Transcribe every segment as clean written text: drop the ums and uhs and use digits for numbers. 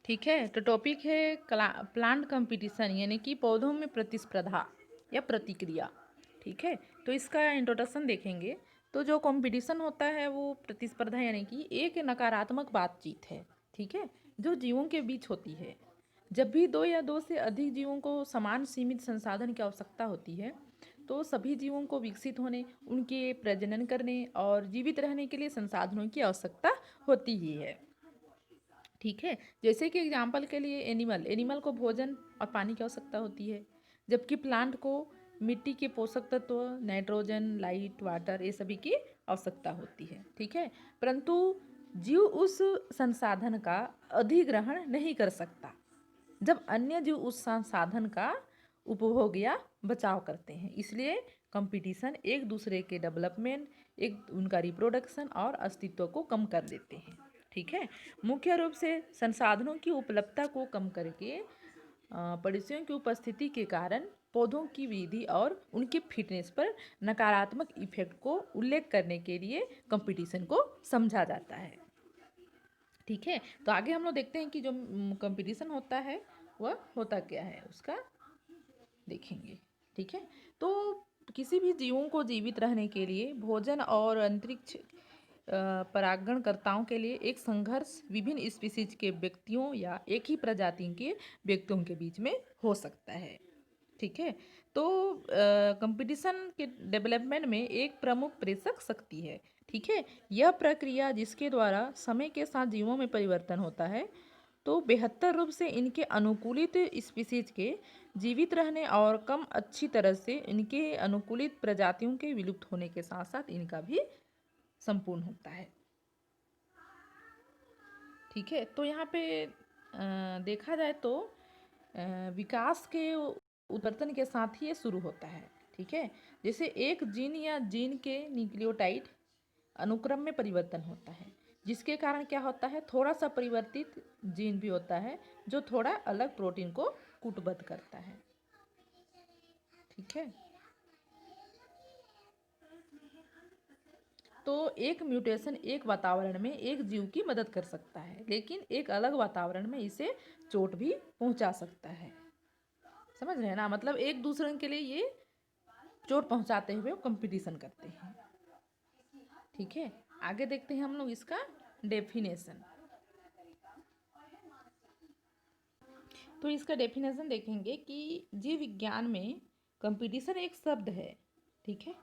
ठीक है। तो टॉपिक है प्लांट कंपटीशन यानी कि पौधों में प्रतिस्पर्धा या प्रतिक्रिया। ठीक है। तो इसका इंट्रोडक्शन देखेंगे। तो जो कंपटीशन होता है वो प्रतिस्पर्धा यानी कि एक नकारात्मक बातचीत है। ठीक है। जो जीवों के बीच होती है। जब भी दो या दो से अधिक जीवों को समान सीमित संसाधन की आवश्यकता होती है तो सभी जीवों को विकसित होने, उनके प्रजनन करने और जीवित रहने के लिए संसाधनों की आवश्यकता होती ही है। ठीक है। जैसे कि एग्जाम्पल के लिए एनिमल को भोजन और पानी की आवश्यकता होती है, जबकि प्लांट को मिट्टी के पोषक तत्व, नाइट्रोजन, लाइट, वाटर, ये सभी की आवश्यकता होती है। ठीक है। परंतु जीव उस संसाधन का अधिग्रहण नहीं कर सकता जब अन्य जीव उस संसाधन का उपभोग या बचाव करते हैं। इसलिए कंपटीशन एक दूसरे के डेवलपमेंट, एक उनका रिप्रोडक्शन और अस्तित्व को कम कर देते हैं। ठीक है। मुख्य रूप से संसाधनों की उपलब्धता को कम करके पड़ोसियों की उपस्थिति के कारण पौधों की वृद्धि और उनके फिटनेस पर नकारात्मक इफेक्ट को उल्लेख करने के लिए कंपटीशन को समझा जाता है। ठीक है। तो आगे हम लोग देखते हैं कि जो कंपटीशन होता है वह होता क्या है, उसका देखेंगे। ठीक है। तो किसी भी जीवों को जीवित रहने के लिए भोजन और अंतरिक्ष परागणकर्ताओं के लिए एक संघर्ष विभिन्न स्पीसीज के व्यक्तियों या एक ही प्रजाति के व्यक्तियों के बीच में हो सकता है। ठीक है। तो कंपटीशन के डेवलपमेंट में एक प्रमुख प्रेषक शक्ति है। ठीक है। यह प्रक्रिया जिसके द्वारा समय के साथ जीवों में परिवर्तन होता है तो बेहतर रूप से इनके अनुकूलित स्पीसीज के जीवित रहने और कम अच्छी तरह से इनके अनुकूलित प्रजातियों के विलुप्त होने के साथ साथ इनका भी संपूर्ण होता है। ठीक है। तो यहाँ पे देखा जाए तो विकास के उत्परिवर्तन के साथ ही ये शुरू होता है। ठीक है। जैसे एक जीन या जीन के न्यूक्लियोटाइड अनुक्रम में परिवर्तन होता है जिसके कारण क्या होता है, थोड़ा सा परिवर्तित जीन भी होता है जो थोड़ा अलग प्रोटीन को कूटबद्ध करता है। ठीक है। तो एक म्यूटेशन एक वातावरण में एक जीव की मदद कर सकता है लेकिन एक अलग वातावरण में इसे चोट भी पहुंचा सकता है। समझ रहे हैं ना, मतलब एक दूसरे के लिए ये चोट पहुंचाते हुए कंपटीशन करते हैं। ठीक है। आगे देखते हैं हम लोग इसका डेफिनेशन। तो इसका डेफिनेशन देखेंगे कि जीव विज्ञान में कंपटीशन एक शब्द है। ठीक है।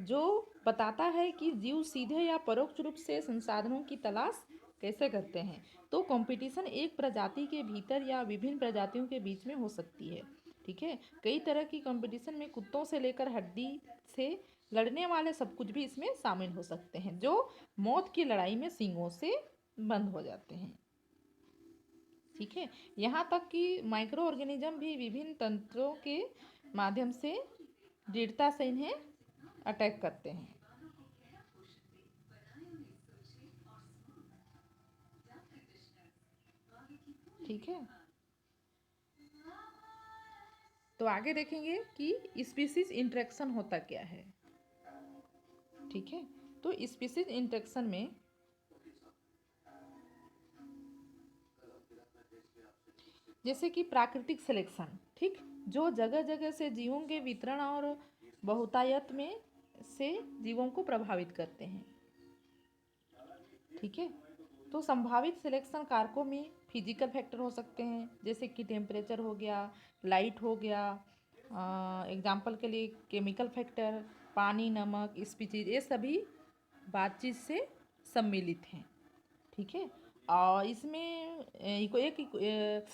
जो बताता है कि जीव सीधे या परोक्ष रूप से संसाधनों की तलाश कैसे करते हैं। तो कंपटीशन एक प्रजाति के भीतर या विभिन्न प्रजातियों के बीच में हो सकती है। ठीक है। कई तरह की कंपटीशन में कुत्तों से लेकर हड्डी से लड़ने वाले सब कुछ भी इसमें शामिल हो सकते हैं जो मौत की लड़ाई में सींगों से बंद हो जाते हैं। ठीक है। यहाँ तक कि माइक्रो ऑर्गेनिज्म भी विभिन्न तंत्रों के माध्यम से दृढ़ता से इन्हें अटैक करते हैं। ठीक है। तो आगे देखेंगे कि स्पीसीज इंटरेक्शन होता क्या है। ठीक है। तो स्पीसीज इंटरेक्शन में जैसे कि प्राकृतिक सिलेक्शन, ठीक, जो जगह जगह से जीवों के वितरण और बहुतायत में से जीवों को प्रभावित करते हैं। ठीक है। तो संभावित सिलेक्शन कारकों में फिजिकल फैक्टर हो सकते हैं जैसे कि टेम्परेचर हो गया, लाइट हो गया, एग्जाम्पल के लिए केमिकल फैक्टर, पानी, नमक, स्पीसीज, ये सभी बातचीत से सम्मिलित हैं। ठीक है। और इसमें एक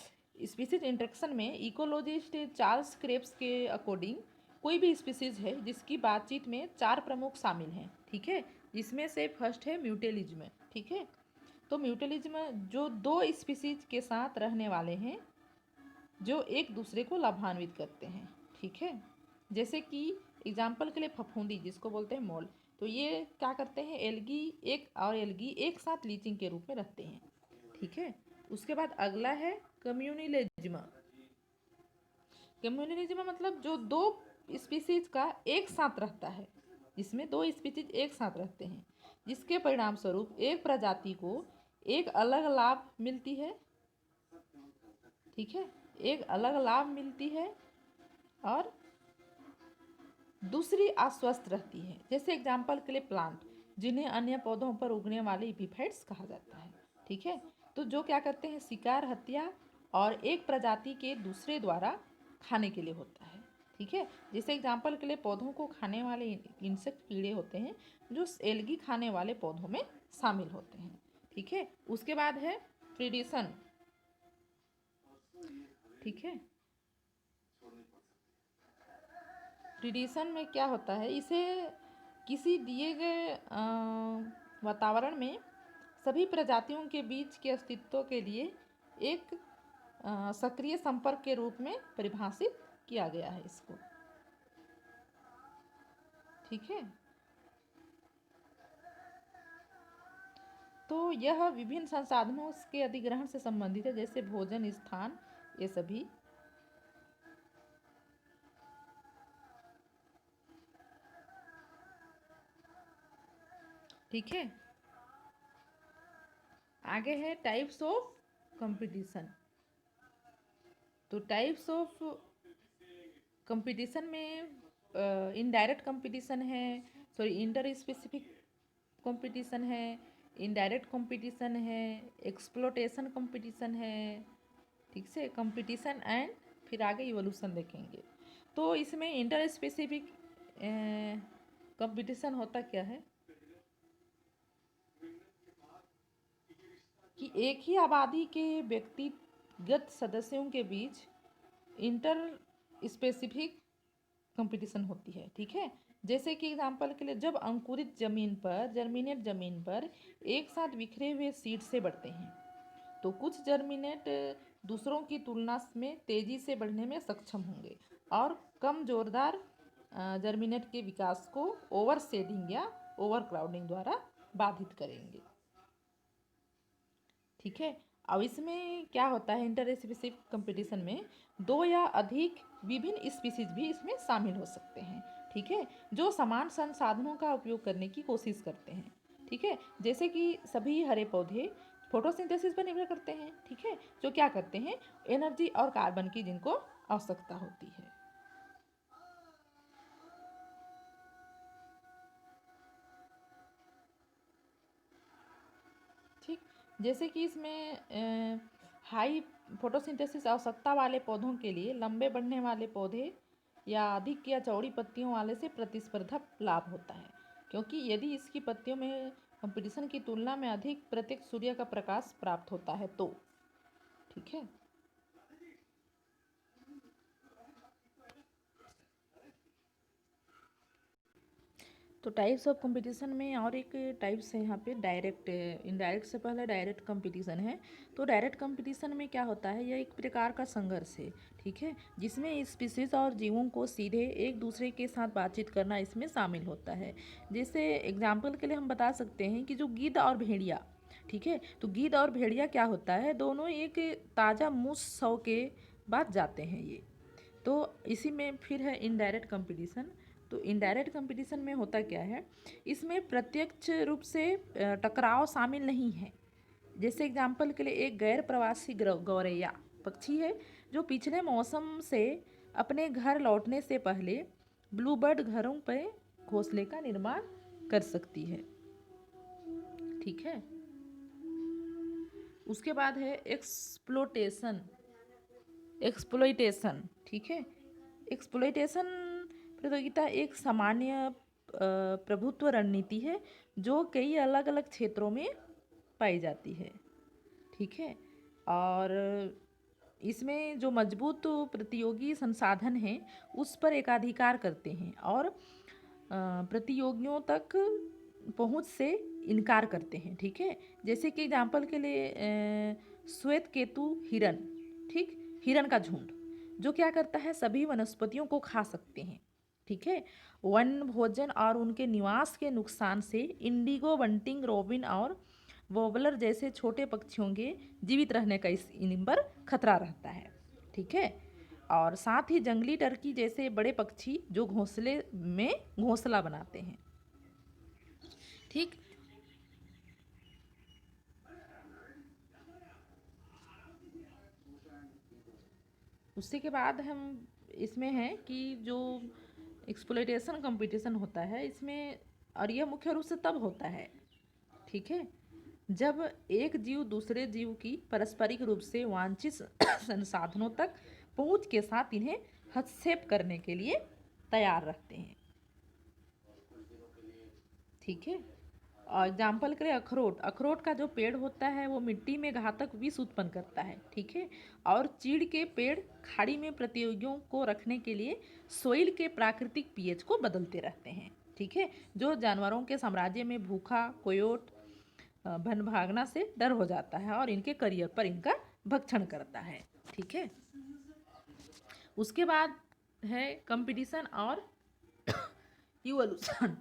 स्पीसीज इंटरेक्शन में इकोलॉजिस्ट चार्ल्स क्रेब्स के अकॉर्डिंग कोई भी स्पीसीज है जिसकी बातचीत में चार प्रमुख शामिल हैं। ठीक है। जिसमें से फर्स्ट है म्यूटेलिज्म। ठीक है। तो म्यूटेलिज्म जो दो स्पीसीज के साथ रहने वाले हैं जो एक दूसरे को लाभान्वित करते हैं। ठीक है। जैसे कि एग्जाम्पल के लिए फफूंदी जिसको बोलते हैं मोल, तो ये क्या करते हैं, एल्गी एक साथ लीचिंग के रूप में रखते हैं। ठीक है। उसके बाद अगला है कम्युनिलिज्म। कम्युनिलिज्म मतलब जो दो स्पीसीज का एक साथ रहता है, जिसमें दो स्पीसीज एक साथ रहते हैं जिसके परिणाम स्वरूप एक प्रजाति को एक अलग लाभ मिलती है ठीक है, एक अलग लाभ मिलती है और दूसरी अस्वस्थ रहती है। जैसे एग्जाम्पल के लिए प्लांट, जिन्हें अन्य पौधों पर उगने वाले एपीफाइट्स कहा जाता है। ठीक है, तो जो क्या करते हैं, शिकार, हत्या और एक प्रजाति के दूसरे द्वारा खाने के लिए होता है। ठीक है, जैसे एग्जाम्पल के लिए पौधों को खाने वाले इंसेक्ट कीड़े होते हैं जो एल्गी खाने वाले पौधों में शामिल होते हैं। ठीक है, उसके बाद है प्रीडेशन। ठीक है, प्रीडेशन में क्या होता है, इसे किसी दिए गए वातावरण में सभी प्रजातियों के बीच के अस्तित्व के लिए एक सक्रिय संपर्क के रूप में परिभाषित किया गया है इसको। ठीक है, तो यह विभिन्न संसाधनों के अधिग्रहण से संबंधित है, जैसे भोजन, स्थान, ये सभी। ठीक है, आगे है टाइप्स ऑफ कंपटीशन। तो टाइप्स ऑफ कंपटीशन में इनडायरेक्ट कंपटीशन है, सॉरी इंटर स्पेसिफिक कंपटीशन है, इनडायरेक्ट कंपटीशन है, एक्सप्लोटेशन कंपटीशन है। ठीक से, कंपटीशन एंड फिर आगे इवोल्यूशन देखेंगे। तो इसमें इंटर स्पेसिफिक कंपटीशन होता क्या है कि एक ही आबादी के व्यक्तिगत सदस्यों के बीच इंटर स्पेसिफिक कंपटीशन होती है। ठीक है, जैसे कि एग्जांपल के लिए जब अंकुरित जमीन पर, जर्मिनेट जमीन पर एक साथ बिखरे हुए सीड से बढ़ते हैं, तो कुछ जर्मिनेट दूसरों की तुलना में तेजी से बढ़ने में सक्षम होंगे और कम जोरदार जर्मिनेट के विकास को ओवर शेडिंग या ओवर क्राउडिंग द्वारा बाधित करेंगे। ठीक है, अब इसमें क्या होता है, इंटर स्पेसिफिक कंपटीशन में दो या अधिक विभिन्न स्पीसीज भी इसमें शामिल हो सकते हैं। ठीक है, जो समान संसाधनों का उपयोग करने की कोशिश करते हैं। ठीक है, जैसे कि सभी हरे पौधे फोटोसिंथेसिस पर निर्भर करते हैं। ठीक है, जो क्या करते हैं, एनर्जी और कार्बन की जिनको आवश्यकता होती है। ठीक, जैसे कि इसमें हाई फोटोसिंथेसिस आवश्यकता वाले पौधों के लिए लंबे बढ़ने वाले पौधे या अधिक या चौड़ी पत्तियों वाले से प्रतिस्पर्धा लाभ होता है, क्योंकि यदि इसकी पत्तियों में कंपटीशन की तुलना में अधिक प्रत्यक्ष सूर्य का प्रकाश प्राप्त होता है तो। ठीक है, तो टाइप्स ऑफ कंपटीशन में और एक टाइप्स है यहाँ पे डायरेक्ट, इनडायरेक्ट से पहले डायरेक्ट कंपटीशन है। तो डायरेक्ट कंपटीशन में क्या होता है, यह एक प्रकार का संघर्ष है। ठीक है, जिसमें स्पीसीज और जीवों को सीधे एक दूसरे के साथ बातचीत करना इसमें शामिल होता है। जैसे एग्जाम्पल के लिए हम बता सकते हैं कि जो गिद्ध और भेड़िया, ठीक है, तो गिद्ध और भेड़िया क्या होता है, दोनों एक ताज़ा मूस सौ के बाद जाते हैं ये। तो इसी में फिर है इनडायरेक्ट कंपटीशन। तो इनडायरेक्ट कंपटीशन में होता क्या है, इसमें प्रत्यक्ष रूप से टकराव शामिल नहीं है। जैसे एग्जाम्पल के लिए एक गैर प्रवासी गौरैया पक्षी है जो पिछले मौसम से अपने घर लौटने से पहले ब्लूबर्ड घरों पर घोंसले का निर्माण कर सकती है। ठीक है, उसके बाद है एक्सप्लोटेशन, एक्सप्लोइटेशन। ठीक है, एक्सप्लोइटेशन प्रतियोगिता एक सामान्य प्रभुत्व रणनीति है जो कई अलग अलग क्षेत्रों में पाई जाती है। ठीक है, और इसमें जो मजबूत प्रतियोगी संसाधन हैं उस पर एकाधिकार करते हैं और प्रतियोगियों तक पहुंच से इनकार करते हैं। ठीक है, जैसे कि एग्जाम्पल के लिए श्वेत केतु हिरन, ठीक, हिरन का झुंड जो क्या करता है, सभी वनस्पतियों को खा सकते हैं। ठीक है, वन भोजन और उनके निवास के नुकसान से इंडिगो, बंटिंग, रोबिन और वॉबलर जैसे छोटे पक्षियों के जीवित रहने का इन पर खतरा रहता है। ठीक है, और साथ ही जंगली टर्की जैसे बड़े पक्षी जो घोंसले में घोंसला बनाते हैं। ठीक, उससे के बाद हम इसमें हैं कि जो एक्सप्लॉयटेशन कंपटीशन होता है इसमें, और यह मुख्य रूप से तब होता है, ठीक है, जब एक जीव दूसरे जीव की पारस्परिक रूप से वांछित संसाधनों तक पहुंच के साथ इन्हें हस्तक्षेप करने के लिए तैयार रखते हैं, ठीक है। और एग्जाम्पल करें, अखरोट, अखरोट का जो पेड़ होता है वो मिट्टी में घातक विष उत्पन्न करता है, ठीक है। और चीड़ के पेड़ खाड़ी में प्रतियोगियों को रखने के लिए सोइल के प्राकृतिक पीएच को बदलते रहते हैं, ठीक है। जो जानवरों के साम्राज्य में भूखा कोयोट भन भागना से डर हो जाता है और इनके करियर पर इनका भक्षण करता है, ठीक है। उसके बाद है कंपटीशन और इवोल्यूशन।